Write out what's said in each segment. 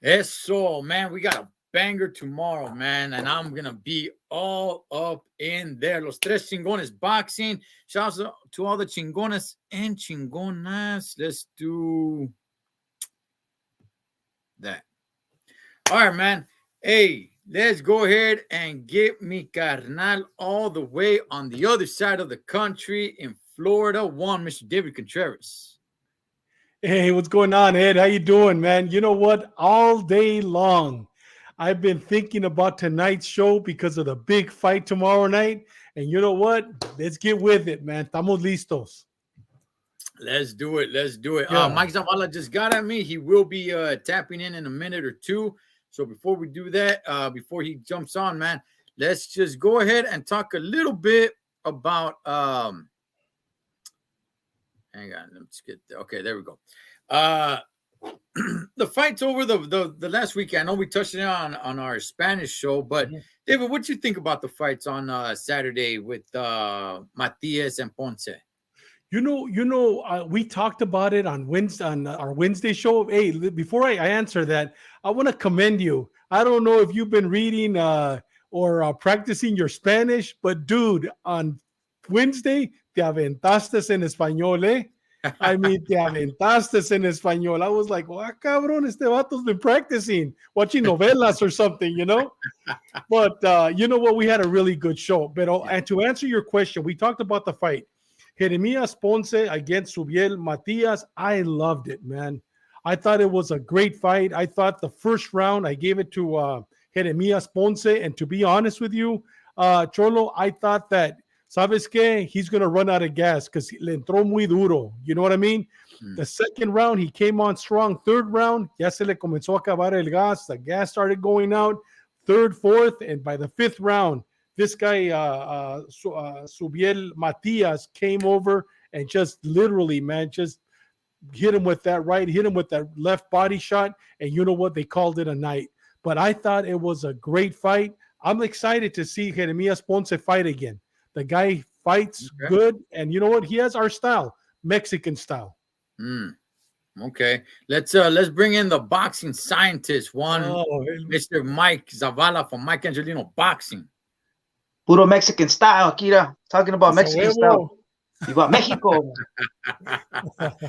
Eso, man, we got a banger tomorrow, man, and I'm gonna be all up in there. Los Tres Chingones boxing. Shout out to all the Chingones and Chingonas. Let's do that. All right, man. Hey, let's go ahead and get me carnal all the way on the other side of the country in Florida. One, Mr. David Contreras. Hey, what's going on, Ed? How you doing, man? You know what? All day long, I've been thinking about tonight's show because of the big fight tomorrow night. And you know what? Let's get with it, man. Estamos listos. Let's do it. Let's do it. Yeah. Mike Zavala just got at me. He will be tapping in a minute or two. So before we do that, before he jumps on, man, let's just go ahead and talk a little bit about hang on, let's get there. Okay, there we go. The fight's over the last week. I know we touched on our Spanish show, but David, what you think about the fights on Saturday with Matias and Ponce? We talked about it on Wednesday on our Wednesday show. Hey, before I answer that, I want to commend you. I don't know if you've been reading or practicing your Spanish, but dude, on Wednesday, te aventaste en español, eh? I mean, te aventaste en español. I was like, wow, cabrón, este vato's been practicing, watching novelas or something, you know? But you know what? We had a really good show. But and to answer your question, we talked about the fight. Jeremias Ponce against Subiel Matias. I loved it, man. I thought it was a great fight. I thought the first round, I gave it to Jeremias Ponce. And to be honest with you, Cholo, I thought that, ¿sabes qué? He's going to run out of gas because le entró muy duro. You know what I mean? The second round, he came on strong. Third round, ya se le comenzó a acabar el gas. The gas started going out. Third, fourth, and by the fifth round, this guy, Subiel Matias, came over and just literally, man, just hit him with that right, hit him with that left body shot. And you know what? They called it a night. But I thought it was a great fight. I'm excited to see Jeremias Ponce fight again. The guy fights good. And you know what? He has our style, Mexican style. Okay. Let's bring in the boxing scientist, Mr. Mike Zavala from Mike Angelino Boxing. Puro Mexican style, Akira. Talking about Mexican style. You got Mexico.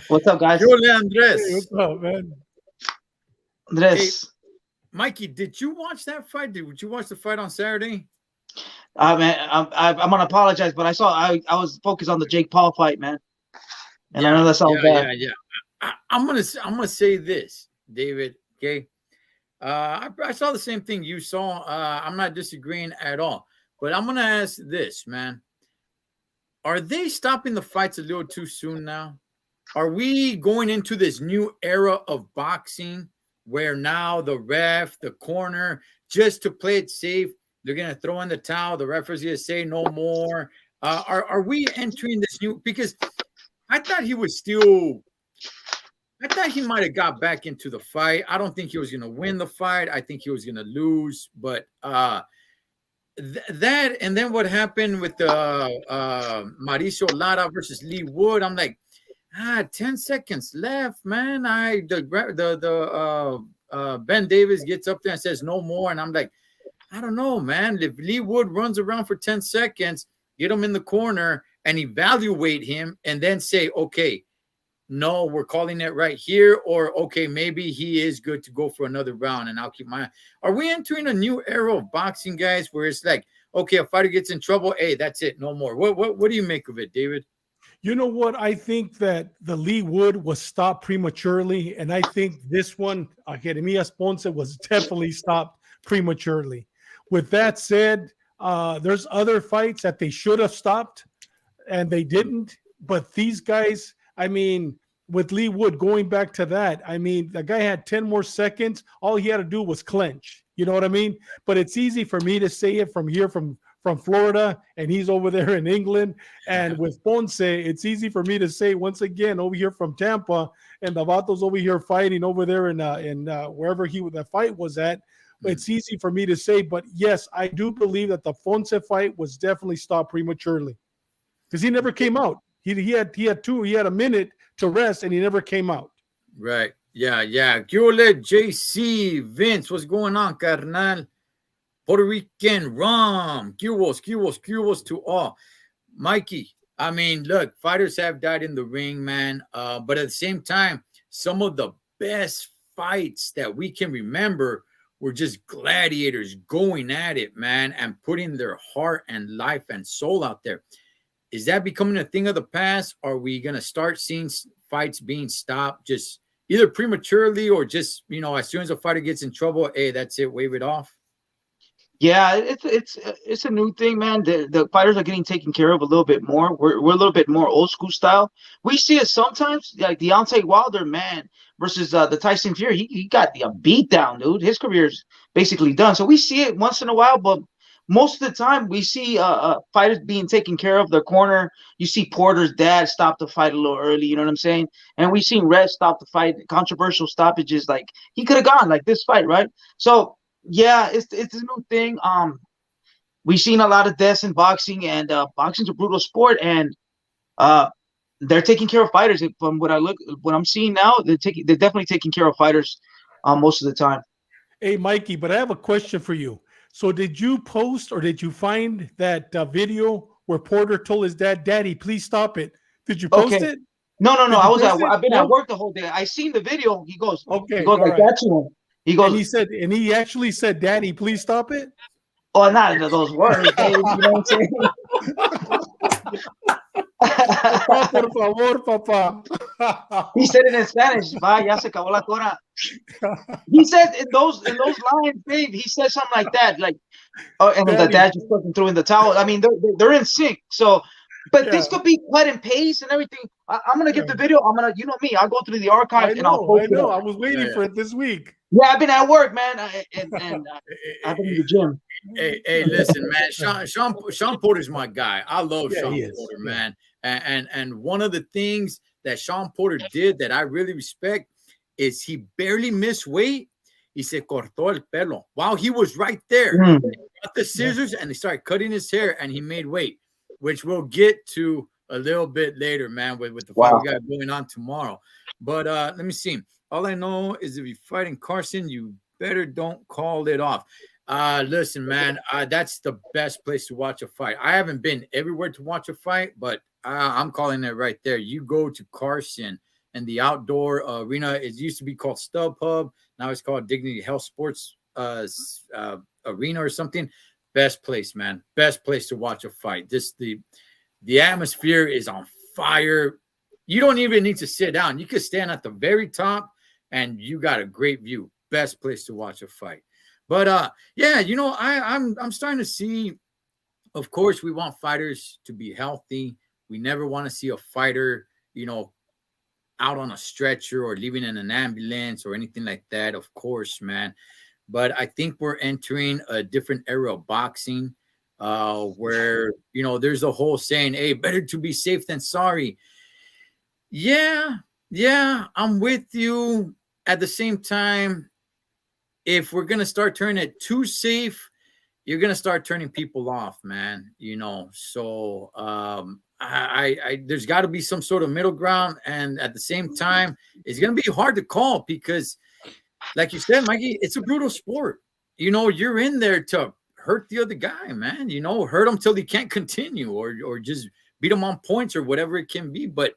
What's up, guys? Julia Andres. Hey, what's up, man? Andres. Hey, Mikey, did you watch that fight? Did you watch the fight on Saturday? Man, I'm gonna apologize, but I was focused on the Jake Paul fight, man. And I know that's all bad. Yeah. I'm gonna say this, David. Okay. I saw the same thing you saw. I'm not disagreeing at all. But I'm going to ask this, man. Are they stopping the fights a little too soon now? Are we going into this new era of boxing where now the ref, the corner, just to play it safe, they're going to throw in the towel. The referee's going to say no more. Are we entering this new – because I thought he might have got back into the fight. I don't think he was going to win the fight. I think he was going to lose. But that and then what happened with Mauricio Lara versus Lee Wood, I'm like, 10 seconds left, man. Ben Davis gets up there and says no more, and I'm like, I don't know, man. If Lee Wood runs around for 10 seconds, get him in the corner and evaluate him and then say, okay, no, we're calling it right here, or okay, maybe he is good to go for another round, and I'll keep my eye. Are we entering a new era of boxing, guys, where it's like, okay, a fighter gets in trouble, hey, that's it, no more? What do you make of it, David? You know what? I think that the Lee Wood was stopped prematurely, and I think this one, Jeremias Ponce, was definitely stopped prematurely. With that said, there's other fights that they should have stopped, and they didn't. But these guys, I mean, with Lee Wood, going back to that, I mean, the guy had 10 more seconds. All he had to do was clinch. You know what I mean? But it's easy for me to say it from here, from Florida, and he's over there in England. And with Ponce, it's easy for me to say, once again, over here from Tampa, and the Vato's over here fighting over there in wherever the fight was at. It's easy for me to say, but yes, I do believe that the Ponce fight was definitely stopped prematurely because he never came out. He had a minute to rest, and he never came out. Right. Yeah. Gule, JC, Vince, what's going on, carnal? Puerto Rican rum. Cubos to all. Mikey, I mean, look, fighters have died in the ring, man. But at the same time, some of the best fights that we can remember were just gladiators going at it, man, and putting their heart and life and soul out there. Is that becoming a thing of the past? Are we going to start seeing fights being stopped just either prematurely or just, as soon as a fighter gets in trouble, hey, that's it, wave it off? Yeah, it's a new thing, man. The fighters are getting taken care of a little bit more. We're a little bit more old school style. We see it sometimes, like Deontay Wilder, man, versus the Tyson Fury. He got a beat down, dude. His career's basically done. So we see it once in a while, but most of the time we see fighters being taken care of. Their corner. You see Porter's dad stop the fight a little early. You know what I'm saying? And we've seen Red stop the fight. Controversial stoppages, like he could have gone like this fight, right? So. Yeah, it's a new thing. We've seen a lot of deaths in boxing, and boxing's a brutal sport, and they're taking care of fighters. From what I'm seeing now, they're definitely taking care of fighters most of the time. Hey, Mikey, but I have a question for you. So, did you post or did you find that video where Porter told his dad, "Daddy, please stop it"? Did you post it? No. I've been at work the whole day. I seen the video. He goes like that to him. He goes, and he actually said, "Daddy, please stop it." Oh, not in those words, Dave. You know what I'm saying? Por favor, papá. He said it in Spanish. Va, ya se acabó la tora. He said in those lines, Dave. He said something like that, like, oh, and the dad just fucking threw in the towel. I mean, they're in sync. So, but this could be cut and paste and everything. I'm gonna get the video. I'm gonna, you know me. I'll go through the archives and I'll post it. I was waiting for it this week. Yeah, I've been at work, man, and I've been in the gym. Hey, listen, man. Sean Porter's my guy. I love Sean Porter, man. And one of the things that Sean Porter did that I really respect is he barely missed weight. He se cortó el pelo while he was right there. He got the scissors and he started cutting his hair, and he made weight, which we'll get to a little bit later, man, with the fight we got going on tomorrow. But let me see. All I know is if you're fighting Carson, you better don't call it off. Listen, man, that's the best place to watch a fight. I haven't been everywhere to watch a fight, but I'm calling it right there. You go to Carson and the outdoor arena. It used to be called StubHub. Now it's called Dignity Health Sports Arena or something. Best place, man. Best place to watch a fight. The atmosphere is on fire. You don't even need to sit down. You could stand at the very top, and you got a great view. Best place to watch a fight. But I'm starting to see. Of course, we want fighters to be healthy. We never want to see a fighter, out on a stretcher or living in an ambulance or anything like that. Of course, man. But I think we're entering a different era of boxing, where there's a whole saying, "Hey, better to be safe than sorry." Yeah, I'm with you. At the same time, if we're gonna start turning it too safe, you're gonna start turning people off, man. So I there's got to be some sort of middle ground, and at the same time, it's gonna be hard to call because, like you said, Mikey, it's a brutal sport. You're in there to hurt the other guy, man. Hurt him till he can't continue, or just beat him on points or whatever it can be. But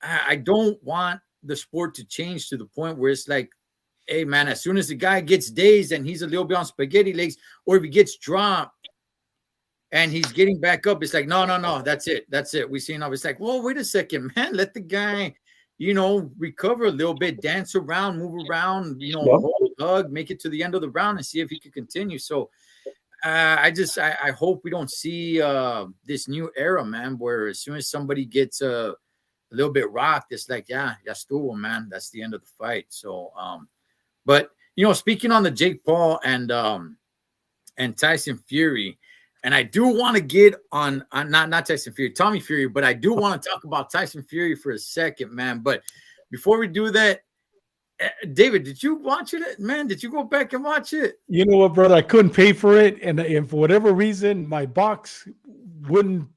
I don't want the sport to change to the point where it's like, hey, man, as soon as the guy gets dazed and he's a little bit on spaghetti legs, or if he gets dropped and he's getting back up, it's like, no, that's it. We see enough. It's like, well, wait a second, man. Let the guy, recover a little bit, dance around, move around, hold, hug, make it to the end of the round and see if he can continue. So I hope we don't see this new era, man, where as soon as somebody gets a little bit rocked, it's like, yeah, estuvo, man. That's the end of the fight. So, but speaking on the Jake Paul and Tyson Fury, and I do want to get on not Tyson Fury, Tommy Fury, but I do want to talk about Tyson Fury for a second, man. But before we do that, David, did you watch it, man? Did you go back and watch it? You know what, brother? I couldn't pay for it, and for whatever reason, my box wouldn't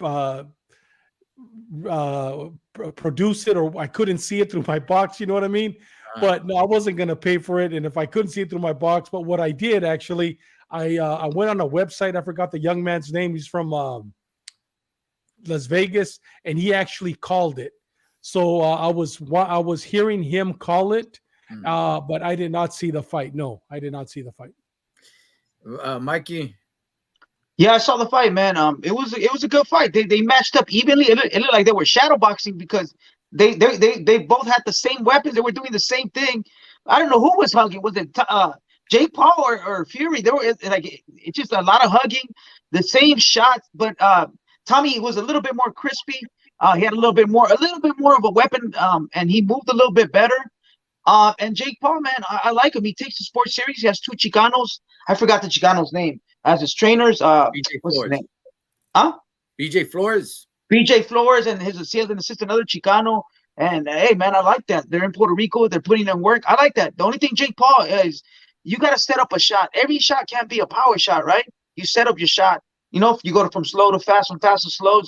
produce it, or I couldn't see it through my box. You know what I mean? but no, I wasn't going to pay for it. And if I couldn't see it through my box, but what I did actually, I went on a website. I forgot the young man's name. He's from Las Vegas, and he actually called it. So I was hearing him call it, but I did not see the fight. No, I did not see the fight. Mikey. Yeah, I saw the fight, man. It was a good fight. They matched up evenly. It looked like they were shadow boxing because they both had the same weapons. They were doing the same thing. I don't know who was hugging. Was it Jake Paul or Fury? There were like it's just a lot of hugging, the same shots. But Tommy was a little bit more crispy. He had a little bit more of a weapon, and he moved a little bit better. And Jake Paul, man, I like him. He takes the sport serious. He has two Chicanos. I forgot the Chicano's name. As his trainers, what's his name? Huh? BJ Flores. BJ Flores, and he has an assistant, another Chicano. And hey, man, I like that. They're in Puerto Rico. They're putting in work. I like that. The only thing Jake Paul is, you got to set up a shot. Every shot can't be a power shot, right? You set up your shot. You know, if you go from slow to fast, from fast to slow,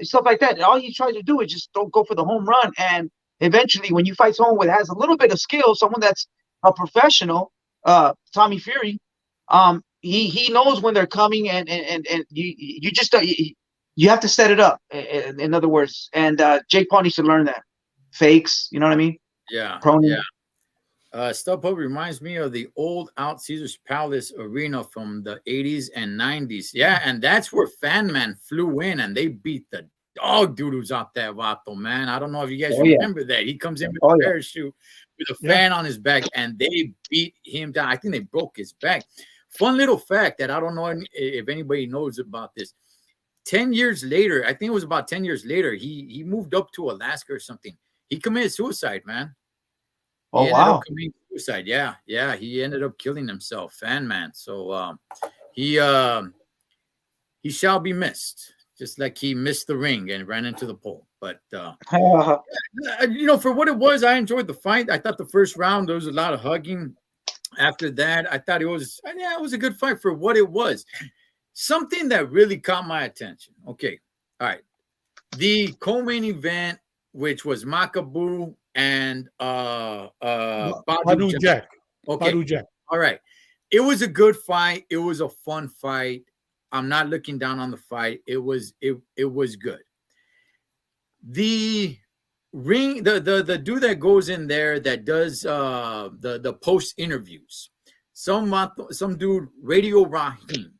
stuff like that. All you try to do is just don't go for the home run. And eventually, when you fight someone that has a little bit of skill, someone that's a professional, Tommy Fury, he knows when they're coming, and you just you have to set it up. In other words, and Jake Paul needs to learn that. Fakes, you know what I mean? Yeah, Prone. StubHub reminds me of the old Out Caesars Palace Arena from the 80s and 90s. Yeah, and that's where Fan Man flew in, and they beat the dog doodles out that Vato, man. I don't know if you guys remember that. He comes in with a parachute with a fan on his back, and they beat him down. I think they broke his back. Fun little fact that I don't know if anybody knows about this. 10 years later, I think it was about 10 years later, he moved up to Alaska or something. He committed suicide, man. Oh, wow. Committing suicide. Yeah. He ended up killing himself, Fan Man. So he shall be missed, just like he missed the ring and ran into the pole. But you know, for what it was, I enjoyed the fight. I thought the first round there was a lot of hugging. After that, I thought it was a good fight for what it was. Something that really caught my attention. Okay, all right. The co-main event, which was Makabu and Badu Jack. Okay. Badu Jack. All right. It was a good fight. It was a fun fight. I'm not looking down on the fight. It was good. The ring, the dude that goes in there that does the post interviews, some dude, Radio Rahim,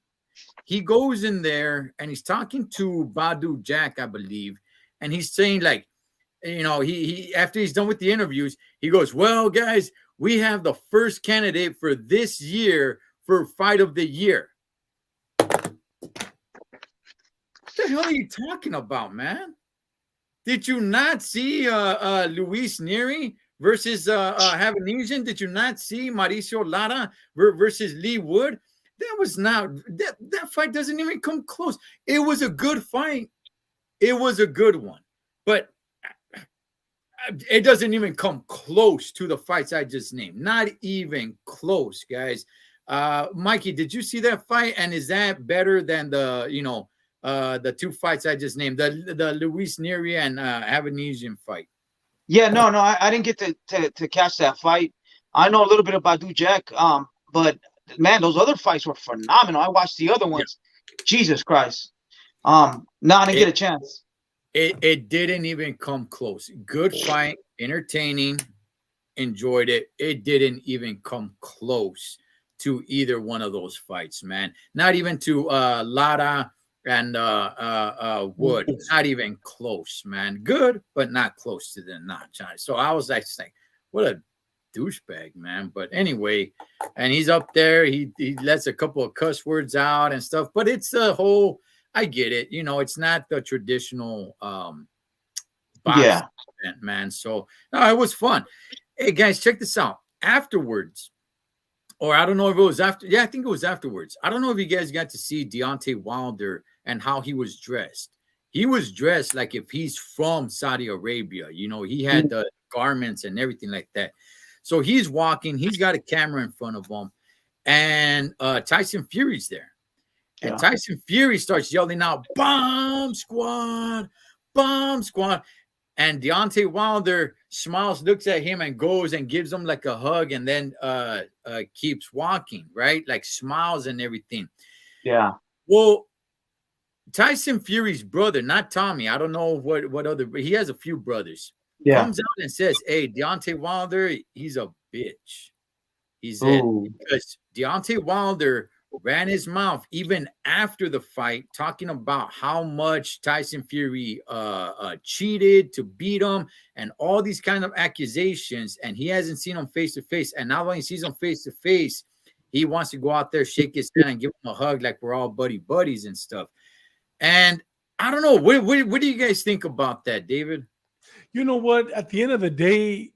he goes in there and he's talking to Badu Jack, I believe, and he's saying, like, you know, he after he's done with the interviews, he goes, well, guys, we have the first candidate for this year for Fight of the Year. What the hell are you talking about, man? Did you not see Luis Neri versus Havanesian? Did you not see Mauricio Lara versus Lee Wood? That was not that fight doesn't even come close. It was a good fight. It was a good one, but it doesn't even come close to the fights I just named. Not even close, guys. Mikey, did you see that fight? And is that better than the two fights I just named, the Luis Neri and Havanesian fight? Yeah, no, I didn't get to catch that fight. I know a little bit about Badu Jack, but man, those other fights were phenomenal. I watched the other ones. Yeah. Jesus Christ. No, I didn't get a chance. It didn't even come close. Good fight, entertaining, enjoyed it. It didn't even come close to either one of those fights, man. Not even to Lara and Wood. Not even close, man. Good, but not close to the notch. So I was like, what a douchebag, man. But anyway, and he's up there. He lets a couple of cuss words out and stuff. But it's the whole. I get it. You know, it's not the traditional boxing event, man. So no, it was fun. Hey guys, check this out. Afterwards, or I don't know if it was after. Yeah, I think it was afterwards. I don't know if you guys got to see Deontay Wilder and how he was dressed. He was dressed like if he's from Saudi Arabia. You know, he had the garments and everything like that. So he's walking. He's got a camera in front of him, and Tyson Fury's there. And Tyson Fury starts yelling out, "Bomb squad, bomb squad." And Deontay Wilder Smiles, looks at him and goes and gives him like a hug, and then keeps walking, right? Like smiles and everything. Yeah. Well, Tyson Fury's brother, not Tommy, I don't know what other, but he has a few brothers, Yeah. comes out and says, "Hey, Deontay Wilder, he's a bitch." He said, Ooh. because Deontay Wilder ran his mouth even after the fight, talking about how much Tyson Fury cheated to beat him and all these kind of accusations. And he hasn't seen him face to face. And now when he sees him face to face, he wants to go out there, shake his hand, and give him a hug like we're all buddies and stuff. And I don't know. What do you guys think about that, David? You know what? At the end of the day,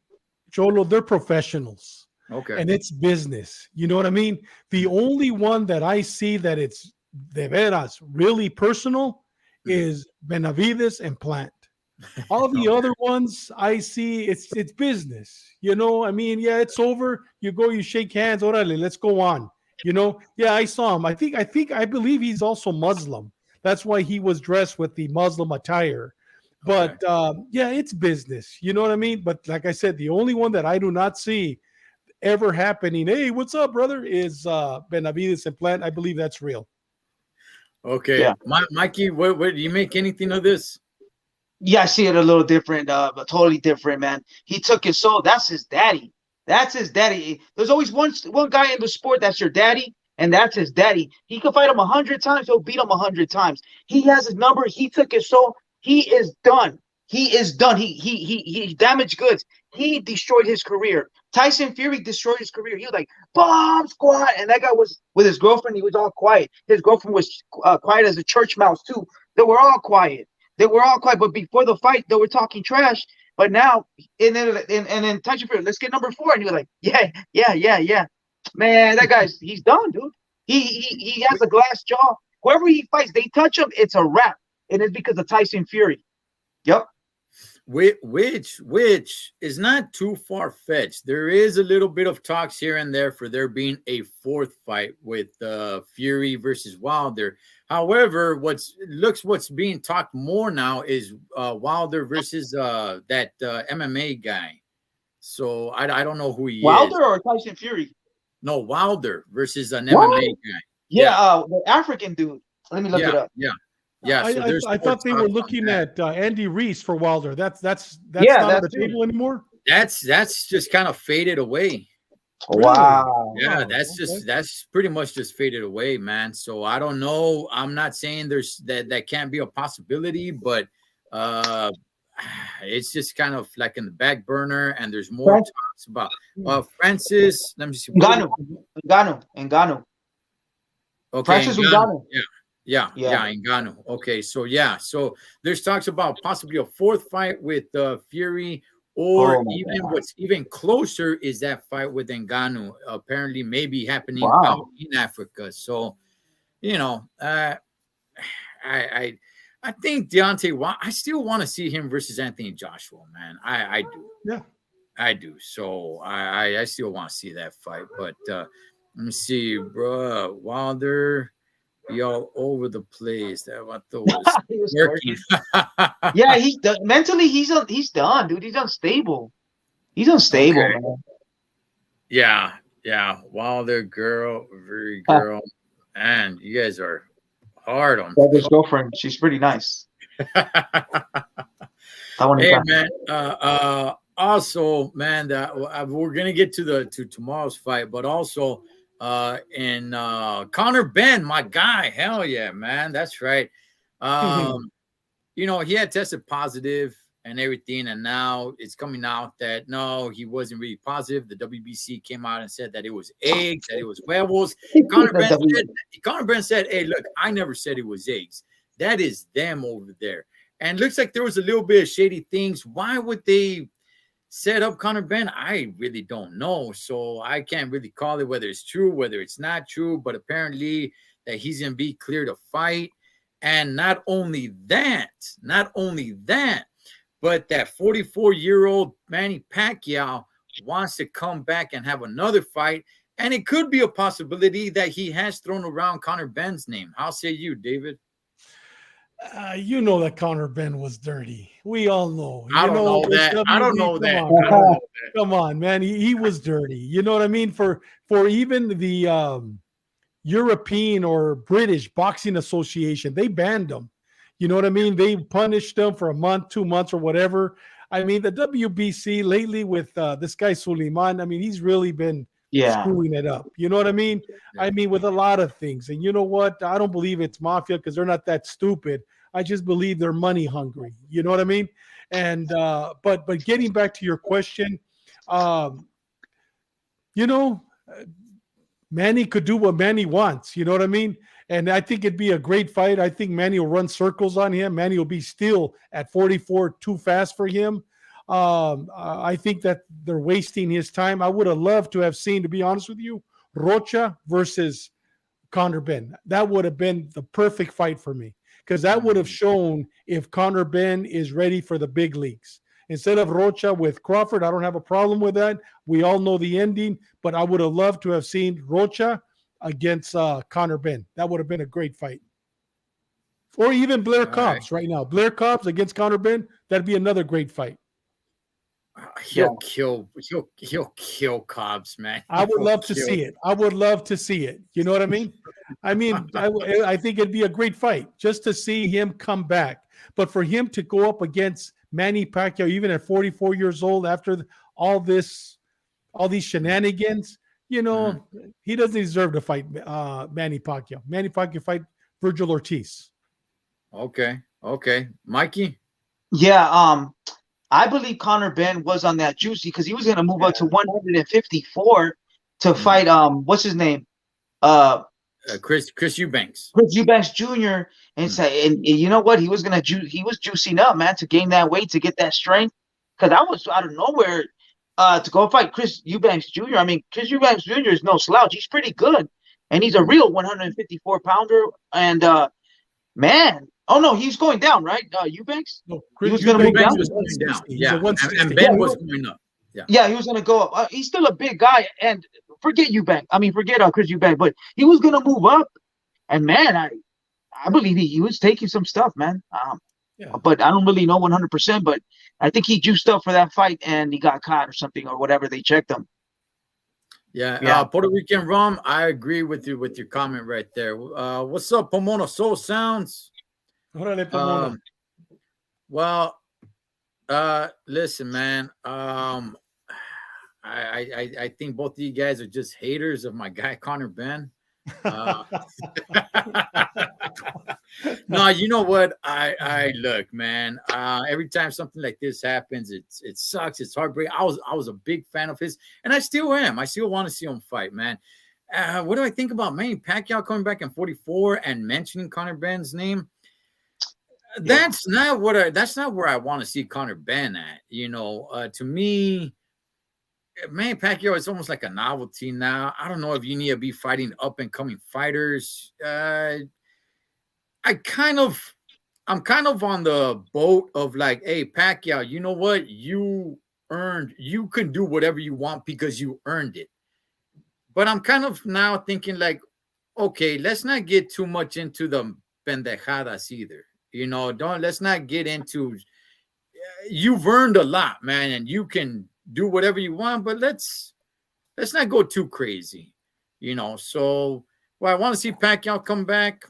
Cholo, they're professionals. Okay. And it's business. You know what I mean? The only one that I see that it's de veras really personal is Benavides and Plant. All the other ones I see, it's business. You know, I mean, yeah, it's over. You go, you shake hands. Orale, let's go on. You know, yeah, I saw him. I believe he's also Muslim. That's why he was dressed with the Muslim attire. But yeah, it's business. You know what I mean? But like I said, the only one that I do not see ever happening, hey, what's up, brother, is Benavides and Plant. I believe that's real. Okay. Yeah. Mikey, what do you make anything of this? Yeah, I see it a little different, but totally different, man. He took his soul. That's his daddy. That's his daddy. There's always one guy in the sport that's your daddy, and that's his daddy. He can fight him 100 times. He'll beat him 100 times. He has his number. He took his soul. He is done. He is done. He damaged goods. He destroyed his career. Tyson Fury destroyed his career. He was like, bomb squad. And that guy was with his girlfriend. He was all quiet. His girlfriend was quiet as a church mouse, too. They were all quiet. But before the fight, they were talking trash. But now, and then Tyson Fury, let's get number 4. And he was like, yeah. Man, that guy's, he's done, dude. He has a glass jaw. Whoever he fights, they touch him, it's a wrap. And it's because of Tyson Fury. Yep. Which is not too far-fetched. There is a little bit of talks here and there for there being a 4th fight with Fury versus Wilder. However, what's being talked more now is Wilder versus that MMA guy. So I don't know who he Wilder is. or Tyson Fury? No, Wilder versus an What? MMA guy. Yeah, the African dude. Let me look it up. Yeah, so I thought they were looking at Andy Reese for Wilder. That's not on the table anymore. That's just kind of faded away. Wow. Yeah, that's pretty much just faded away, man. So I don't know. I'm not saying there's that can't be a possibility, but it's just kind of like in the back burner, and there's more talks about Francis. Let me see. Ngannou. Okay, Francis Ngannou. Yeah, Ngannou. Okay, so there's talks about possibly a 4th fight with Fury, or what's even closer is that fight with Ngannou. Apparently, maybe happening out in Africa. So, you know, I think Deontay. I still want to see him versus Anthony Joshua, man. I do. Yeah, I do. So I still want to see that fight. But let me see, bro. Wilder. Be all over the place. That what those working. Yeah, mentally he's done, dude. He's unstable. Okay. Man. Yeah. Wilder girl, very girl, and you guys are hard on. His girlfriend, she's pretty nice. Hey man, also man, that we're gonna get to tomorrow's fight, but also. And Conor Benn, my guy, hell yeah, man, that's right. You know, he had tested positive and everything, and now it's coming out that no, he wasn't really positive. The WBC came out and said that it was eggs, that it was werewolves. Conor Benn said, "Hey, look, I never said it was eggs. That is them over there." And looks like there was a little bit of shady things. Why would they set up Conor Benn? I really don't know. So I can't really call it whether it's true, whether it's not true, but apparently that he's going to be clear to fight. And not only that, but that 44-year-old Manny Pacquiao wants to come back and have another fight. And it could be a possibility that he has thrown around Conor Benn's name. How say you, David? You know that Conor Ben was dirty. We all know. I You don't know know with that. I don't WB. know Come that. on, I don't man. know that. Come on, man. He was dirty. You know what I mean? For even the European or British Boxing Association, they banned him. You know what I mean? They punished him for a month, 2 months, or whatever. I mean, the WBC lately with this guy Suleiman, I mean, he's really been Yeah. screwing it up. You know what I mean? Yeah. I mean, with a lot of things. And you know what? I don't believe it's mafia because they're not that stupid. I just believe they're money hungry. You know what I mean? And but getting back to your question, um, you know, Manny could do what Manny wants. You know what I mean? And I think it'd be a great fight. I think Manny will run circles on him. Manny will be still at 44 too fast for him. I think that they're wasting his time. I would have loved to have seen, to be honest with you, Rocha versus Conor Ben. That would have been the perfect fight for me because that would have shown if Conor Ben is ready for the big leagues. Instead of Rocha with Crawford, I don't have a problem with that. We all know the ending, but I would have loved to have seen Rocha against Conor Ben. That would have been a great fight. Or even Blair All right. Cobbs right now. Blair Cobbs against Conor Ben, that'd be another great fight. He'll kill Cobbs, man. I would He'll love to kill- see it. I would love to see it. You know what I mean? I think it'd be a great fight just to see him come back. But for him to go up against Manny Pacquiao, even at 44 years old, after all these shenanigans, you know, he doesn't deserve to fight Manny Pacquiao. Manny Pacquiao fight Virgil Ortiz. Okay. Mikey? Yeah. I believe Conor Ben was on that juicy because he was going to move up to 154 to fight what's his name, Chris Eubanks. Chris Eubanks Jr. and say, and you know what, he was juicing up, man, to gain that weight, to get that strength, because I was out of nowhere to go fight Chris Eubanks Jr. I mean, Chris Eubanks Jr. is no slouch. He's pretty good, and he's a real 154 pounder. And man. Oh no, he's going down, right? Eubanks. No, he was going to move down. Was going down. He's Yeah, a 160. and Ben was going up. Yeah, he was going to go up. He's still a big guy, and forget Eubanks. I mean, forget Chris Eubanks, but he was going to move up. And man, I believe he was taking some stuff, man. But I don't really know 100%. But I think he juiced up for that fight, and he got caught or something or whatever. They checked him. Yeah. Puerto Rican Rum. I agree with you with your comment right there. What's up, Pomona Soul Sounds? Well, listen, man. I think both of you guys are just haters of my guy Conor Ben. No, you know what? I look, man. Every time something like this happens, it sucks. It's heartbreaking. I was a big fan of his, and I still am. I still want to see him fight, man. What do I think about Manny Pacquiao coming back in 44 and mentioning Conor Ben's name? That's not where I want to see Conor Ben at. You know, to me, Manny Pacquiao is almost like a novelty now. I don't know if you need to be fighting up and coming fighters. I'm kind of on the boat of like, hey, Pacquiao, you know what? You can do whatever you want because you earned it. But I'm kind of now thinking like, okay, let's not get too much into the pendejadas either. You know, let's not get into, you've earned a lot, man, and you can do whatever you want, but let's not go too crazy, you know. So, well, I want to see Pacquiao come back.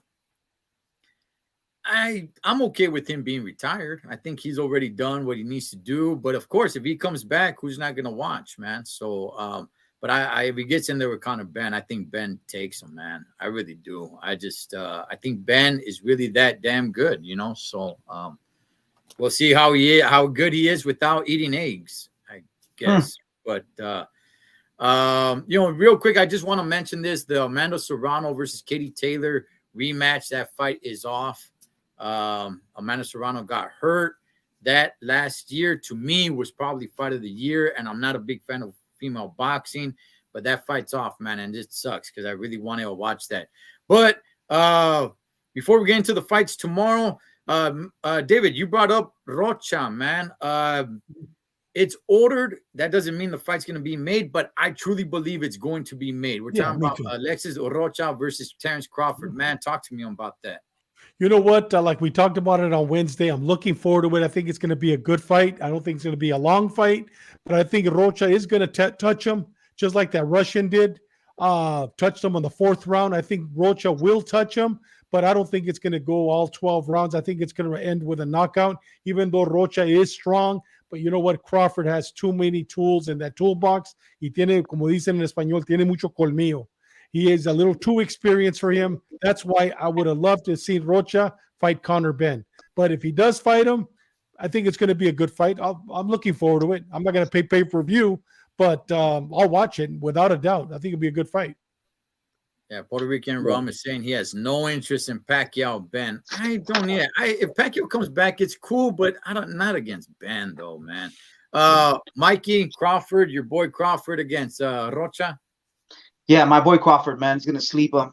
I'm okay with him being retired. I think he's already done what he needs to do. But of course, if he comes back, who's not going to watch, man? So, but if he gets in there with Conor Ben, I think Ben takes him, man. I really do. I I think Ben is really that damn good, you know. So, we'll see how good he is without eating eggs, I guess. But you know, real quick, I just want to mention this: the Amanda Serrano versus Katie Taylor rematch. That fight is off. Amanda Serrano got hurt that last year. To me, was probably fight of the year, and I'm not a big fan of female boxing, but that fight's off, man, and it sucks because I really wanted to watch that. But before we get into the fights tomorrow, David, you brought up Rocha, man. It's ordered. That doesn't mean the fight's going to be made, but I truly believe it's going to be made. We're talking about Alexis Rocha versus Terence Crawford. Man, talk to me about that. You know what? Like we talked about it on Wednesday, I'm looking forward to it. I think it's going to be a good fight. I don't think it's going to be a long fight, but I think Rocha is going to touch him just like that Russian did. Touched him on the 4th round. I think Rocha will touch him, but I don't think it's going to go all 12 rounds. I think it's going to end with a knockout, even though Rocha is strong. But you know what? Crawford has too many tools in that toolbox. Y tiene, como dicen en español, tiene mucho colmillo. He is a little too experienced for him. That's why I would have loved to see Rocha fight Conor Ben. But if he does fight him, I think it's going to be a good fight. I'm looking forward to it. I'm not going to pay per view, but I'll watch it without a doubt. I think it'll be a good fight. Yeah, Puerto Rican Rum is saying he has no interest in Pacquiao Ben. I don't. Yeah, if Pacquiao comes back, it's cool, but not against Ben though, man. Mikey Crawford, your boy Crawford against Rocha. Yeah, my boy Crawford, man, is gonna sleep him.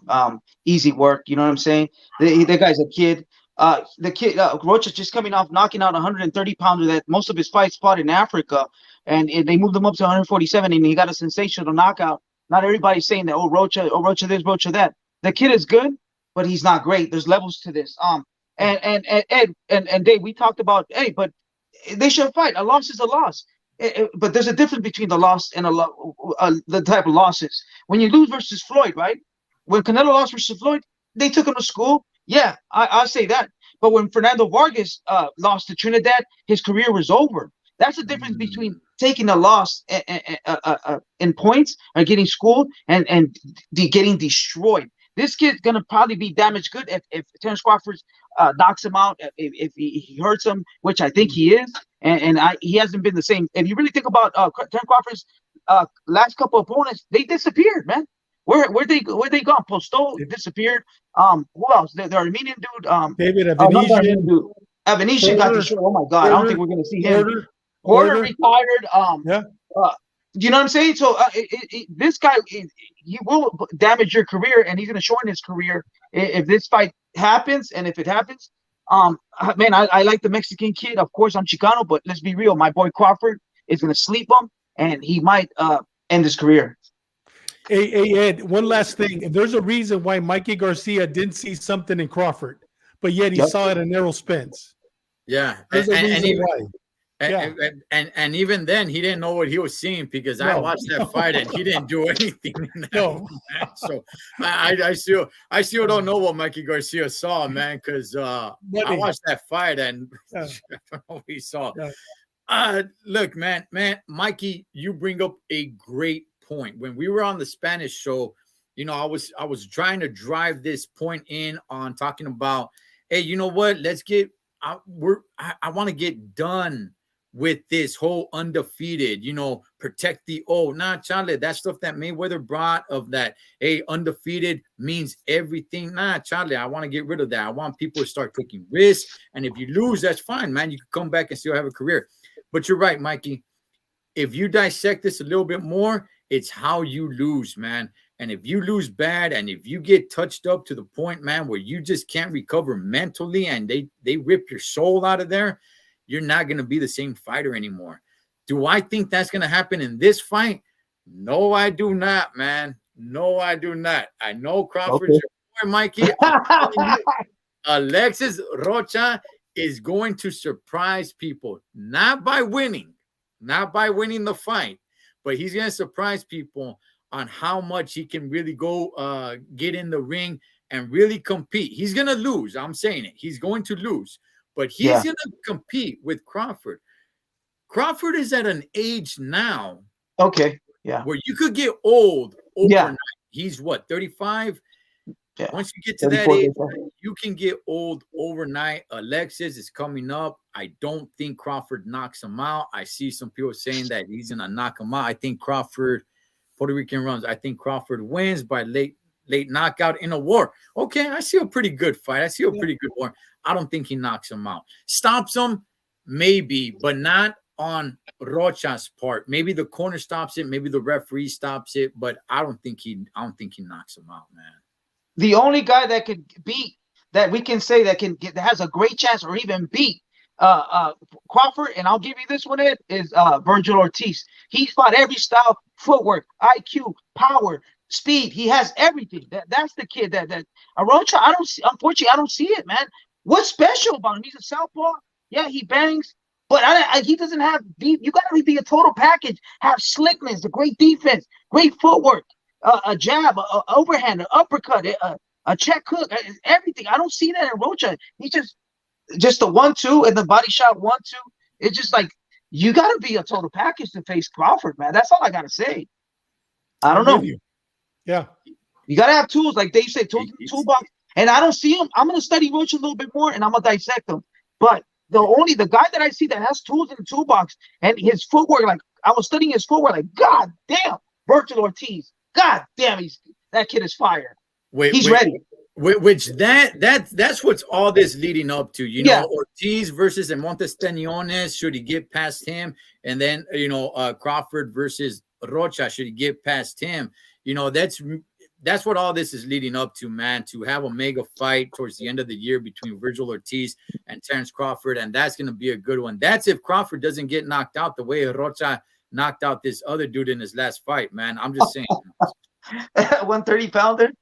Easy work, you know what I'm saying? The guy's a kid. The kid Rocha's just coming off knocking out 130 pounder that most of his fights fought in Africa, and they moved him up to 147, and he got a sensational knockout. Not everybody's saying that. Oh, Rocha this, Rocha that. The kid is good, but he's not great. There's levels to this. And Dave, we talked about, hey, but they should fight. A loss is a loss. But there's a difference between the loss and the type of losses. When you lose versus Floyd, right? When Canelo lost versus Floyd, they took him to school. Yeah, I'll say that. But when Fernando Vargas lost to Trinidad, his career was over. That's the difference between taking a loss in points and getting schooled and getting destroyed. This kid's going to probably be damaged good if Terence Crawford knocks him out, if he hurts him, which I think he is. And he hasn't been the same. If you really think about Terence Crawford's last couple of opponents, they disappeared, man. Where they gone? Posto disappeared. Who else? The Armenian dude. David Avenesian. Avenesian got destroyed. Oh my God! I don't think we're going to see him. Porter retired. Yeah. You know what I'm saying? So this guy, he will damage your career, and he's going to shorten his career if this fight happens. And if it happens, man, I like the Mexican kid. Of course, I'm Chicano, but let's be real. My boy Crawford is going to sleep him, and he might end his career. Hey, Ed, one last thing. There's a reason why Mikey Garcia didn't see something in Crawford, but yet he saw it in Errol Spence. Yeah. There's a reason why. And even then, he didn't know what he was seeing because I watched that fight and he didn't do anything in that match. So I still don't know what Mikey Garcia saw, man, because I watched that fight and I don't know what he saw. Look, man, Mikey, you bring up a great point. When we were on the Spanish show, you know, I was trying to drive this point in on talking about, hey, you know what? Let's get I want to get done with this whole undefeated, you know, protect the Charlie, that stuff that Mayweather brought of that, hey, undefeated means everything. Charlie, I want to get rid of that. I want people to start taking risks. And if you lose, that's fine, man. You can come back and still have a career. But you're right, Mikey. If you dissect this a little bit more, it's how you lose, man. And if you lose bad and if you get touched up to the point, man, where you just can't recover mentally and they rip your soul out of there, you're not going to be the same fighter anymore. Do I think that's going to happen in this fight? No, I do not, man. No, I do not. I know Crawford's your boy, Mikey. Alexis Rocha is going to surprise people, not by winning the fight, but he's going to surprise people on how much he can really go get in the ring and really compete. He's going to lose. I'm saying it. He's going to lose. But he's going to compete with Crawford. Crawford is at an age now. Okay. Yeah. Where you could get old overnight. He's what, 35? Yeah. Once you get to that age, you can get old overnight. Alexis is coming up. I don't think Crawford knocks him out. I see some people saying that he's going to knock him out. I think Crawford, Puerto Rican runs. I think Crawford wins by late knockout in a war. Okay, I see a pretty good fight. I see a pretty good war. I don't think he knocks him out. Stops him, maybe, but not on Rocha's part. Maybe the corner stops it. Maybe the referee stops it. But I don't think he knocks him out, man. The only guy that could beat, that we can say that has a great chance or even beat Crawford, and I'll give you this one, Ed, is Virgil Ortiz. He fought every style, footwork, IQ, power, speed. He has everything. That's the kid that Arocha. I don't see. Unfortunately, I don't see it, man. What's special about him? He's a southpaw. Yeah, he bangs, but he doesn't have deep. You got to be a total package. Have slickness, a great defense, great footwork, a jab, a overhand, an uppercut, a check hook, everything. I don't see that in Rocha. He just the 1-2 and the body shot 1-2. It's just like you got to be a total package to face Crawford, man. That's all I got to say. I don't know. Yeah. You got to have tools, like they say, tools in the toolbox. And I don't see him. I'm going to study Rocha a little bit more, and I'm going to dissect him. But the guy that I see that has tools in the toolbox and his footwork, like I was studying his footwork, like, God damn, Virgil Ortiz. God damn, that kid is fire. He's ready. Which that's what's all this leading up to, you know, Ortiz versus Montes Chingones, should he get past him? And then, you know, Crawford versus Rocha, should he get past him? You know, that's what all this is leading up to, man, to have a mega fight towards the end of the year between Virgil Ortiz and Terence Crawford. And that's going to be a good one. That's if Crawford doesn't get knocked out the way Rocha knocked out this other dude in his last fight, man. I'm just saying. 130-pounder.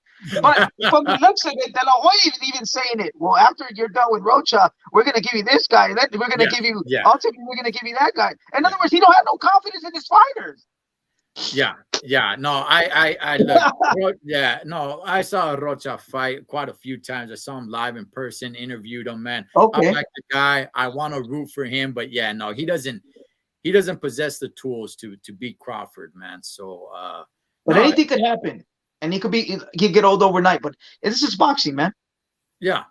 But from the looks of it, De La Hoya is even saying it. Well, after you're done with Rocha, we're going to give you this guy. And then we're going to give you, ultimately, we're going to give you that guy. In other words, he don't have no confidence in his fighters. Yeah. No, I look, no, I saw Rocha fight quite a few times. I saw him live in person, interviewed him, man. Okay. I like the guy. I want to root for him, but yeah, no, he doesn't possess the tools to beat Crawford, man. So but anything could happen. And he get old overnight, but this is boxing, man. Yeah.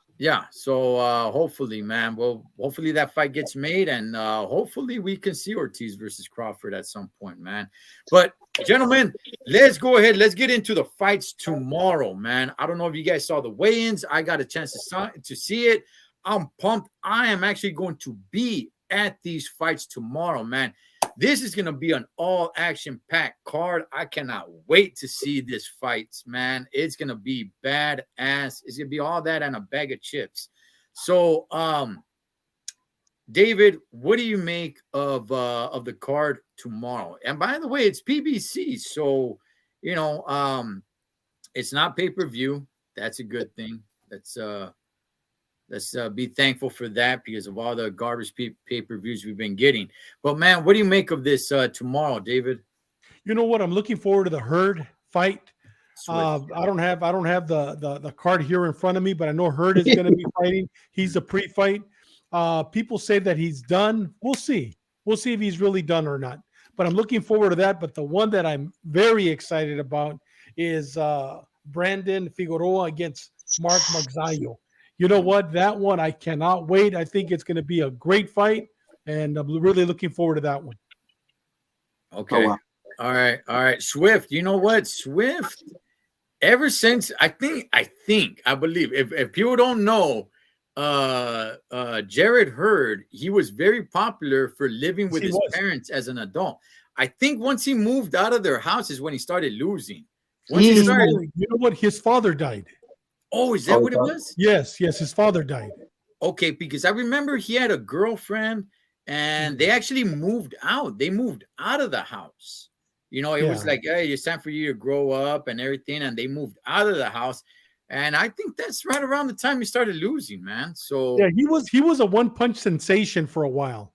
So hopefully, man. Well, hopefully that fight gets made, and hopefully we can see Ortiz versus Crawford at some point, man. But gentlemen, let's go ahead. Let's get into the fights tomorrow, man. I don't know if you guys saw the weigh-ins. I got a chance to see it. I'm pumped. I am actually going to be at these fights tomorrow, man. This is going to be an all-action-packed card. I cannot wait to see this fight, man. It's going to be badass. It's going to be all that and a bag of chips. So, David, what do you make of the card tomorrow? And by the way, it's PBC, so, you know, it's not pay-per-view. That's a good thing. Let's be thankful for that because of all the garbage pay-per-views we've been getting. But, man, what do you make of this tomorrow, David? You know what? I'm looking forward to the Hurd fight. I don't have the card here in front of me, but I know Hurd is going to be fighting. He's a pre-fight. People say that he's done. We'll see. We'll see if he's really done or not. But I'm looking forward to that. But the one that I'm very excited about is Brandon Figueroa against Mark Magsayo. You know what? That one, I cannot wait. I think it's going to be a great fight, and I'm really looking forward to that one. Okay. Oh, wow. All right. Swift, you know what? Swift, ever since, I believe, if people don't know, Jared Hurd, he was very popular for living with his parents as an adult. I think once he moved out of their house is when he started losing. You know what? His father died. Oh, is that what it was? Yes, his father died. Okay, because I remember he had a girlfriend and they actually moved out. They moved out of the house. You know, it was like, hey, it's time for you to grow up and everything. And they moved out of the house. And I think that's right around the time he started losing, man. So yeah, he was a one-punch sensation for a while.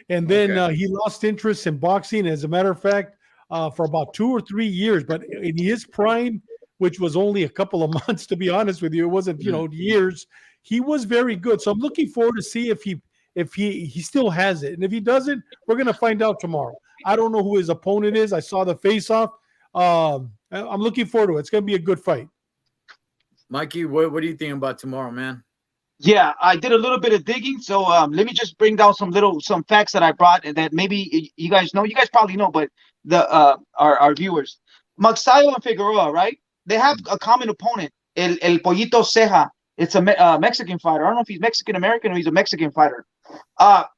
And then he lost interest in boxing. As a matter of fact, for about 2 or 3 years, but in his prime, which was only a couple of months, to be honest with you. It wasn't, years. He was very good. So I'm looking forward to see if he still has it. And if he doesn't, we're going to find out tomorrow. I don't know who his opponent is. I saw the face-off. I'm looking forward to it. It's going to be a good fight. Mikey, what do you think about tomorrow, man? Yeah, I did a little bit of digging. So let me just bring down some facts that I brought and that maybe you guys know. You guys probably know, but our viewers. Magsayo and Figueroa, right? They have a common opponent, El Pollito Ceja. It's a Mexican fighter. I don't know if he's Mexican-American or he's a Mexican fighter.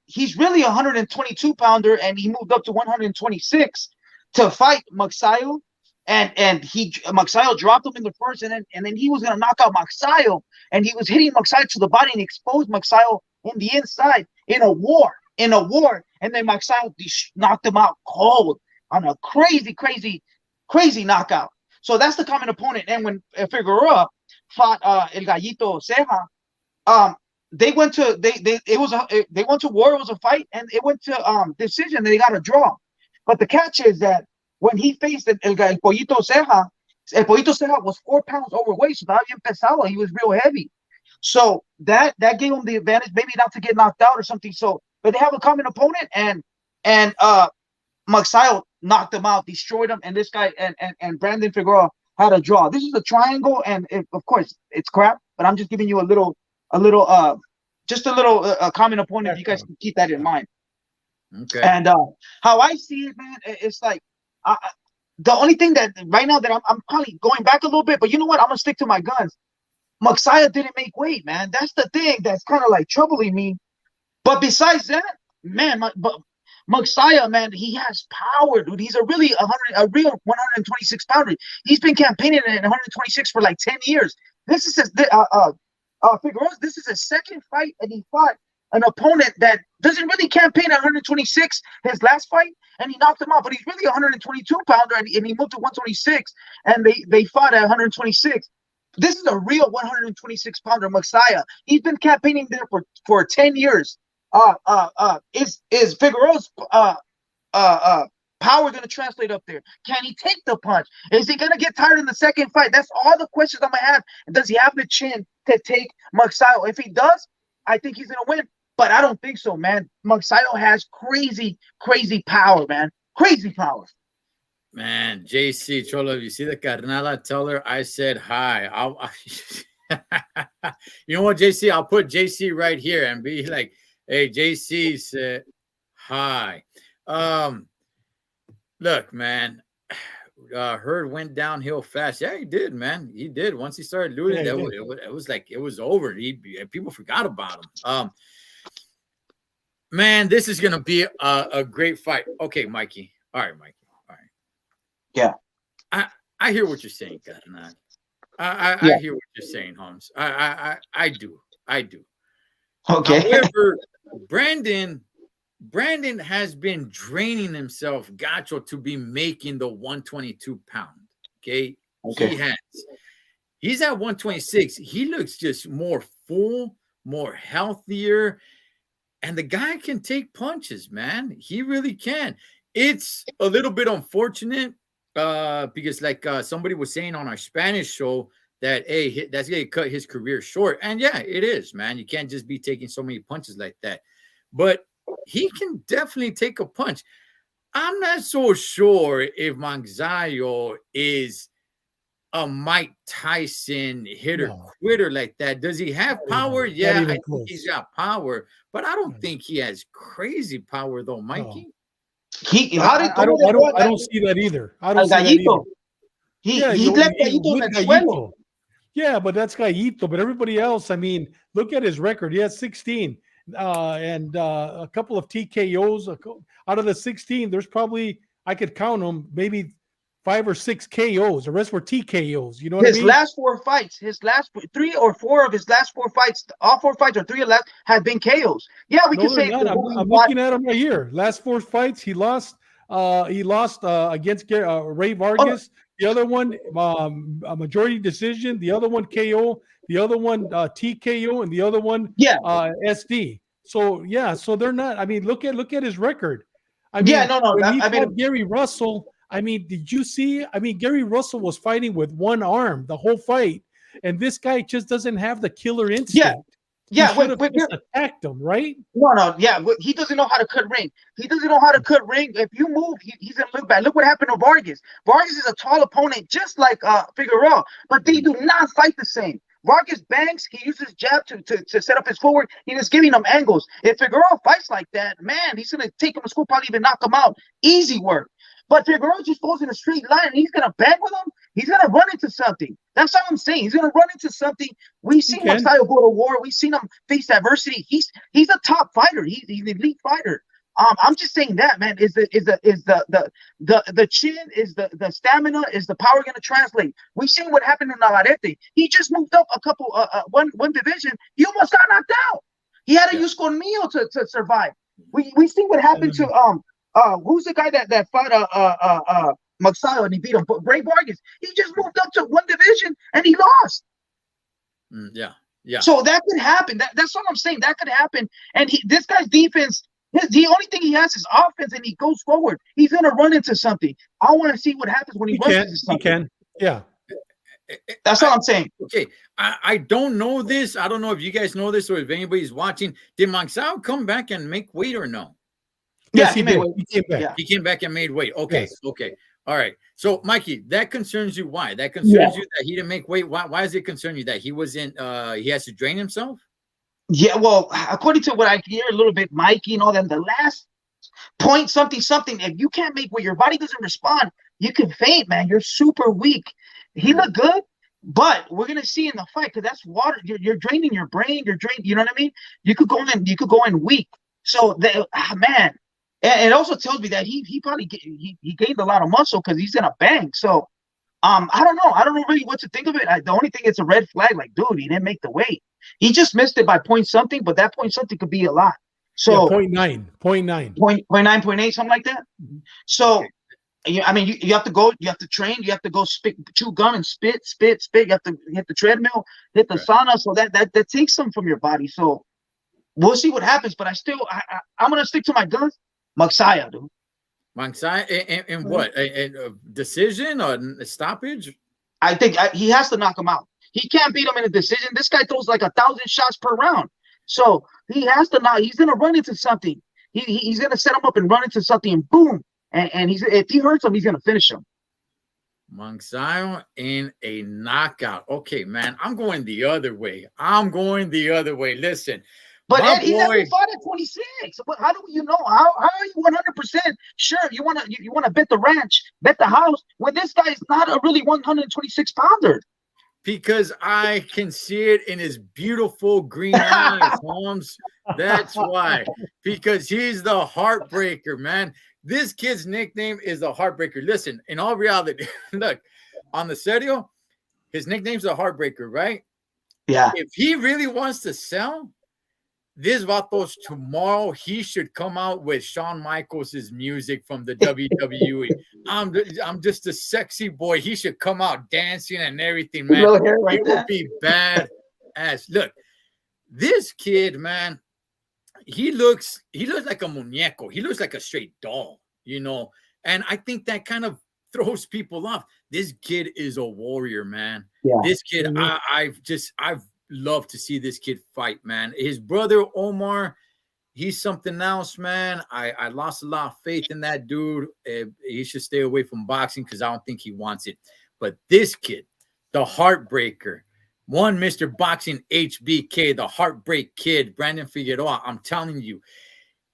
He's really a 122-pounder, and he moved up to 126 to fight Magsayo. And Magsayo dropped him in the first, and then he was going to knock out Magsayo. And he was hitting Magsayo to the body and exposed Magsayo in the inside in a war. And then Magsayo knocked him out cold on a crazy knockout. So that's the common opponent. And when Figueroa fought El Gallito Ceja, they went to they went to war. It was a fight, and it went to decision. And they got a draw. But the catch is that when he faced El Pollito Ceja, El Pollito Ceja was 4 pounds overweight, so not bien pesado. He was real heavy. So that gave him the advantage, maybe not to get knocked out or something. So, but they have a common opponent, and Magsayo knocked him out, destroyed him, and this guy and Brandon Figueroa had a draw. This is a triangle, and of course it's crap, but I'm just giving you a little common opponent. If you guys can keep that in mind. Okay. And how I see it, man, it's like the only thing that right now that I'm probably going back a little bit, but you know what? I'm gonna stick to my guns. Magsayo didn't make weight, man. That's the thing that's kind of like troubling me. But besides that, man, but Magsayo, man, he has power, dude. He's a real 126 pounder. He's been campaigning at 126 for like 10 years. This is his Figueroa. This is his second fight, and he fought an opponent that doesn't really campaign at 126. His last fight, and he knocked him out. But he's really a 122 pounder, and he moved to 126, and they fought at 126. This is a real 126 pounder, Magsayo. He's been campaigning there for 10 years. Is Figueroa's power going to translate up there? Can he take the punch? Is he going to get tired in the second fight? That's all the questions I'm going to have. Does he have the chin to take Magsayo? If he does, I think he's going to win. But I don't think so, man. Magsayo has crazy, crazy power, man. Crazy power. Man, JC Cholo, you see the Carnala? Tell her I said hi. You know what, JC? I'll put JC right here and be like, hey, JC said hi. Look, man, Hurd went downhill fast. Yeah, he did, man. He did. Once he started losing, it was like it was over. People forgot about him. Man, this is gonna be a great fight. Okay, Mikey. All right, Mikey. All right. Yeah. I hear what you're saying, Carnal. I hear what you're saying, Holmes. I do. Okay. However, Brandon has been draining himself, Gacho, to be making the 122 pound. Okay. He has. He's at 126. He looks just more full, more healthier. And the guy can take punches, man. He really can. It's a little bit unfortunate because like somebody was saying on our Spanish show that, hey, that's going to cut his career short. And yeah, it is, man. You can't just be taking so many punches like that. But he can definitely take a punch. I'm not so sure if Magsayo is a Mike Tyson hitter-quitter like that. Does he have power? Yeah, I think he's got power. But I don't think he has crazy power, though, Mikey. I don't see that either. I don't see that either. He left Gallito in el suelo. Yeah, but that's Gallito. But everybody else, I mean, look at his record. He has 16 and a couple of TKOs. Out of the 16, there's probably, I could count them, maybe 5 or 6 KOs. The rest were TKOs. You know what I mean? His last 4 fights, his last 3 or 4 of his last 4 fights, all 4 fights or 3 of last have been KOs. Yeah, we can say. I'm looking at him right here. Last 4 fights, he lost. He lost against Ray Vargas. The other one, a majority decision. The other one, KO. The other one, TKO, and the other one, SD. So yeah, so they're not. I mean, look at his record. I mean, when he fought Gary Russell. I mean, did you see? I mean, Gary Russell was fighting with one arm the whole fight, and this guy just doesn't have the killer instinct. Yeah, he just attacked him, right? No, he doesn't know how to cut ring. He doesn't know how to cut ring. If you move, he's gonna look bad. Look what happened to Vargas. Vargas is a tall opponent, just like Figueroa, but they do not fight the same. Vargas bangs. He uses jab to set up his forward. He was giving them angles. If Figueroa fights like that, man, he's gonna take him to school, probably even knock him out. Easy work. But Figueroa just goes in a straight line, and he's going to bang with him. He's going to run into something. That's all I'm saying. He's going to run into something. We've seen Magsayo go to war. We've seen him face adversity. He's a top fighter. He's an elite fighter. I'm just saying that, man. Is the chin, is the stamina, is the power going to translate? We've seen what happened to Navarrete. He just moved up a couple one division. He almost got knocked out. He had to use Cornillo to survive. We see what happened to who's the guy that fought Magsayo, and he beat him. But Bray Vargas, he just moved up to one division and he lost. Yeah. So that could happen. That's what I'm saying. That could happen. And this guy's defense, the only thing he has is offense, and he goes forward. He's gonna run into something. I want to see what happens when he runs into something. He can. Yeah. That's all I'm saying. Okay, I don't know this. I don't know if you guys know this or if anybody's watching. Did Magsayo come back and make weight or no? Yes, he did. He came back. Yeah. He came back and made weight. Okay, Yes. okay. All right. So, Mikey, that concerns you. Why? That concerns you that he didn't make weight. Why does it concern you that he wasn't he has to drain himself? Yeah, well, according to what I hear a little bit, Mikey and all them, the last point something, if you can't make weight, your body doesn't respond, you can faint, man. You're super weak. He looked good, but we're gonna see in the fight because that's water. You're draining your brain. You're draining. You know what I mean? You could go in weak. So man, and it also tells me that he probably he gained a lot of muscle because he's in a bang. So I don't know. I don't know really what to think of it. The only thing it's a red flag. Like, dude, he didn't make the weight. He just missed it by point something, but that point something could be a lot. So 0.9, 0.9, 0.9, 0.8, something like that. So. I mean, you have to go. You have to train. You have to go chew gum and spit. You have to hit the treadmill, hit the sauna. So that takes some from your body. So we'll see what happens. But I'm gonna stick to my guns. Magsayo, dude. Magsayo, and what? A decision or a stoppage? I think he has to knock him out. He can't beat him in a decision. This guy throws like 1,000 shots per round. So he has to knock. He's gonna run into something. He's gonna set him up and run into something, and boom. And if he hurts him, he's gonna finish him. Magsayo in a knockout. Okay, man, I'm going the other way. Listen, but Ed, he never fought at 26. How do you know? How are you 100% sure you wanna bet the ranch, bet the house when this guy is not a really 126 pounder? Because I can see it in his beautiful green eyes, Holmes. That's why. Because he's the heartbreaker, man. This kid's nickname is the Heartbreaker. Listen, in all reality, look, on the serio, his nickname's the Heartbreaker, right? Yeah. If he really wants to sell, this vatos tomorrow, he should come out with Shawn Michaels' music from the WWE. I'm just a sexy boy. He should come out dancing and everything, man. It would be bad ass. Look, this kid, man. He looks like a muñeco. He looks like a straight doll, you know. And I think that kind of throws people off. This kid is a warrior, man. Yeah. This kid, I've loved to see this kid fight, man. His brother Omar, he's something else, man. I lost a lot of faith in that dude. He should stay away from boxing because I don't think he wants it. But this kid, the Heartbreaker. One Mr. Boxing HBK, the Heartbreak Kid, Brandon Figueroa. I'm telling you,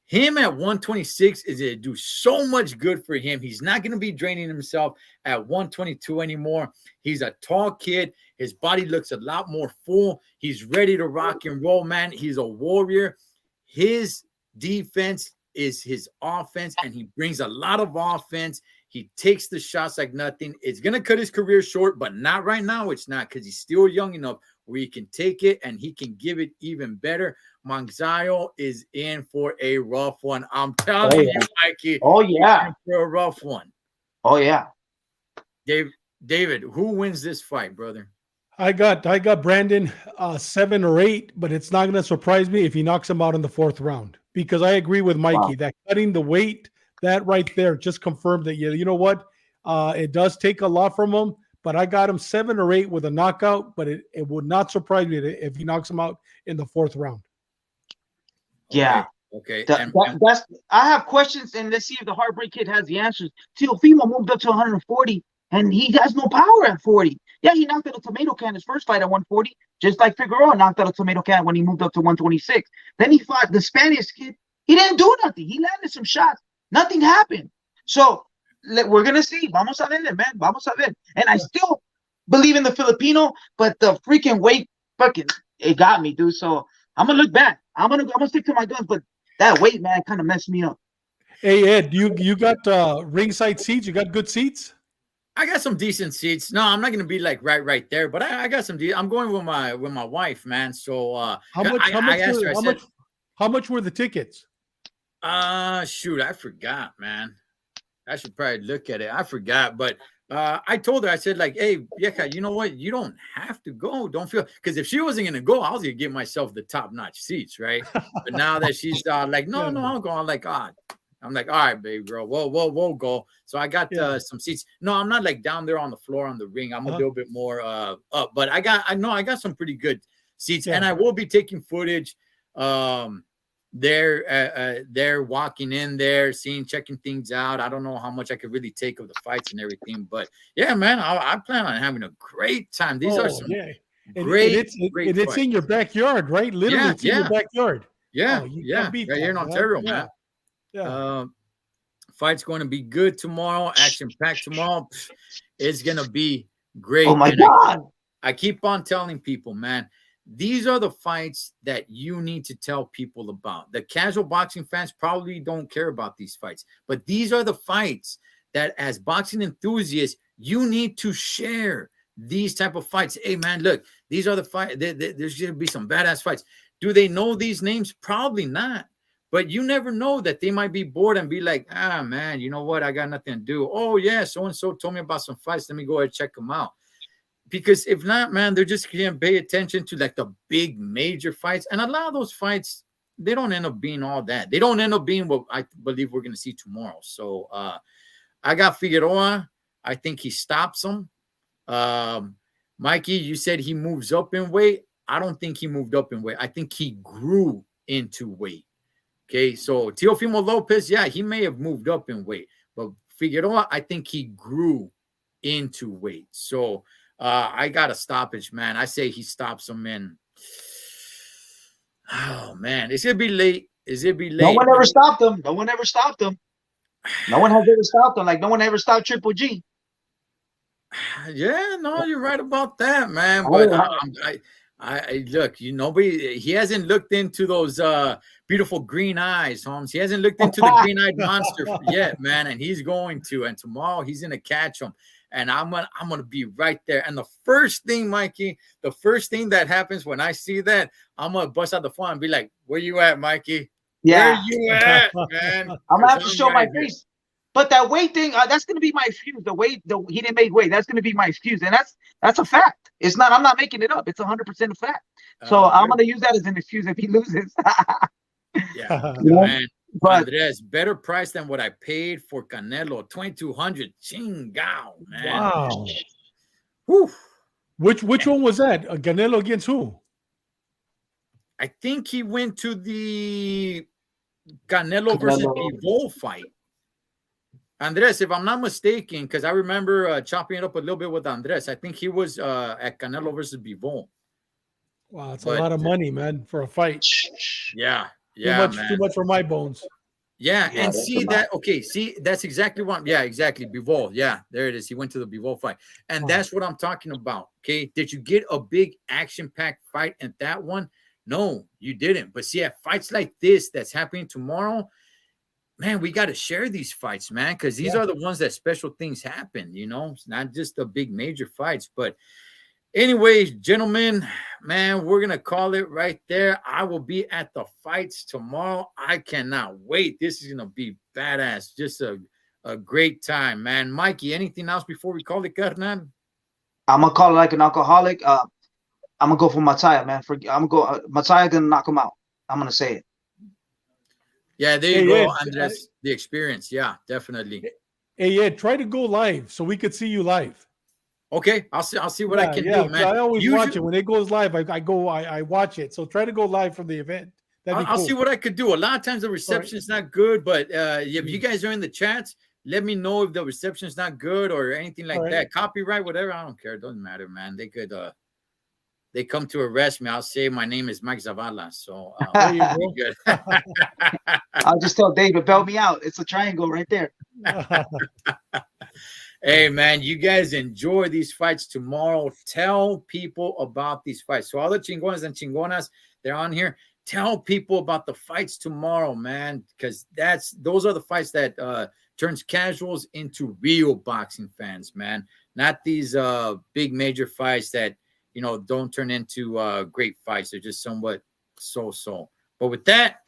him at 126 is going to do so much good for him. He's not going to be draining himself at 122 anymore. He's a tall kid. His body looks a lot more full. He's ready to rock and roll, man. He's a warrior. His defense is his offense, and he brings a lot of offense. He takes the shots like nothing. It's going to cut his career short, but not right now. It's not because he's still young enough where he can take it and he can give it even better. Magsayo is in for a rough one. I'm telling you, Mikey. Oh, yeah. For a rough one. Oh, yeah. David, who wins this fight, brother? I got Brandon 7 or 8, but it's not going to surprise me if he knocks him out in the 4th round because I agree with Mikey that cutting the weight, that right there just confirmed that, you know what? It does take a lot from him, but I got him 7 or 8 with a knockout, but it would not surprise me if he knocks him out in the 4th round. Yeah. Okay. I have questions, and let's see if the Heartbreak Kid has the answers. Teofimo moved up to 140, and he has no power at 40. Yeah, he knocked out a tomato can his first fight at 140, just like Figueroa knocked out a tomato can when he moved up to 126. Then he fought the Spanish kid. He didn't do nothing. He landed some shots. Nothing happened. So we're going to see. Vamos a ver, man. Vamos a ver. And I still believe in the Filipino, but the freaking weight, it got me, dude. So I'm going to look back. I'm gonna stick to my guns, but that weight, man, kind of messed me up. Hey, Ed, you got ringside seats? You got good seats? I got some decent seats. No, I'm not gonna be like right there, but I got some. I'm going with my wife, man. So how much were the tickets? Shoot, I forgot, man. I should probably look at it. I forgot, but I told her, I said, like, hey, Yeka, you know what? You don't have to go. Don't feel, because if she wasn't gonna go, I was gonna get myself the top-notch seats, right? But now that she's like, no, I'll go. I'm like, all right, baby girl, we'll go. So I got some seats. No, I'm not like down there on the floor on the ring. I'm a little bit more up, but I got some pretty good seats, and I will be taking footage. They're walking in there, checking things out. I don't know how much I could really take of the fights and everything, but yeah, man, I plan on having a great time. These are some great it's in your backyard, right? Literally, it's in your backyard. Yeah, right here in Ontario, man. Fight's going to be good tomorrow. Action packed tomorrow. It's gonna be great. Oh my God! I keep on telling people, man. These are the fights that you need to tell people about. The casual boxing fans probably don't care about these fights, but these are the fights that, as boxing enthusiasts, you need to share these type of fights. Hey, man, look, these are the fights. There's going to be some badass fights. Do they know these names? Probably not. But you never know that they might be bored and be like, man, you know what? I got nothing to do. Oh, yeah, so-and-so told me about some fights. Let me go ahead and check them out. Because if not, man, they're just going to pay attention to like the big major fights. And a lot of those fights, they don't end up being all that. They don't end up being what I believe we're going to see tomorrow. So I got Figueroa. I think he stops him. Mikey, you said he moves up in weight. I don't think he moved up in weight. I think he grew into weight. Okay, so Teofimo Lopez, yeah, he may have moved up in weight. But Figueroa, I think he grew into weight. So I got a stoppage, man. I say he stops him in. Oh, man. It's going to be late. No one ever stopped him. No one ever stopped him. No one has ever stopped him. Like, no one ever stopped Triple G. Yeah, no, you're right about that, man. But I look, he hasn't looked into those beautiful green eyes, Holmes. He hasn't looked into the green-eyed monster yet, man. And he's going to. And tomorrow he's going to catch him. And I'm gonna be right there. And the first thing, Mikey, that happens when I see that, I'm gonna bust out the phone and be like, "Where you at, Mikey? Yeah. Where you at, man?" I'm gonna have to show my face. But that weight thing, that's gonna be my excuse. He didn't make weight. That's gonna be my excuse, and that's a fact. It's not. I'm not making it up. It's 100% a fact. So I'm gonna use that as an excuse if he loses. Yeah, man. But Andres, better price than what I paid for Canelo, 2,200. Chingao, man. Wow. Whew. Which one was that? Canelo against who? I think he went to the Canelo versus Bivol fight. Andres, if I'm not mistaken, because I remember chopping it up a little bit with Andres, I think he was at Canelo versus Bivol. Wow, it's a lot of money, man, for a fight. Yeah. Too much for my bones. Yeah, and see that. Okay, see, that's exactly what. Yeah, exactly. Bivol. Yeah, there it is. He went to the Bivol fight, and that's what I'm talking about. Okay, did you get a big action-packed fight at that one? No, you didn't. But see, at fights like this that's happening tomorrow, man, we got to share these fights, man, because these are the ones that special things happen. It's not just the big major fights, but. Anyways, gentlemen, man, we're going to call it right there. I will be at the fights tomorrow. I cannot wait. This is going to be badass. Just a great time, man. Mikey, anything else before we call it, carnal? I'm going to call it like an alcoholic. I'm going to go for Mataya, man. Mataya going to knock him out. I'm going to say it. Yeah, there you go, Andres. The experience. Yeah, definitely. Hey, try to go live so we could see you live. Okay, I'll see what I can do, man. I always watch it when it goes live. I watch it. So try to go live from the event. I'll see what I could do. A lot of times the reception is not good, but if you guys are in the chats, let me know if the reception is not good or anything like that. Copyright, whatever, I don't care. It doesn't matter, man. They could they come to arrest me. I'll say my name is Mike Zavala. So there you go. I'll just tell David, bail me out. It's a triangle right there. Hey, man, you guys enjoy these fights tomorrow. Tell people about these fights. So all the Chingones and Chingonas, they're on here. Tell people about the fights tomorrow, man, because those are the fights that turns casuals into real boxing fans, man. Not these big major fights that, don't turn into great fights. They're just somewhat so-so. But with that,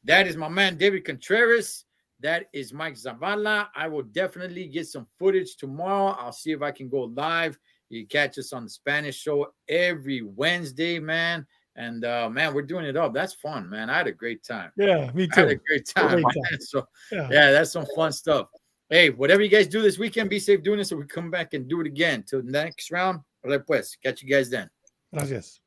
that is my man, David Contreras. That is Mike Zavala. I will definitely get some footage tomorrow. I'll see if I can go live. You catch us on the Spanish show every Wednesday, man. And man, we're doing it up. That's fun, man. I had a great time. Yeah, me I had a too. great time, Great man. time. So Yeah. yeah, that's some fun stuff. Hey, whatever you guys do this weekend, be safe doing this, so we come back and do it again. Till the next round. All right, pues. Catch you guys then. Gracias.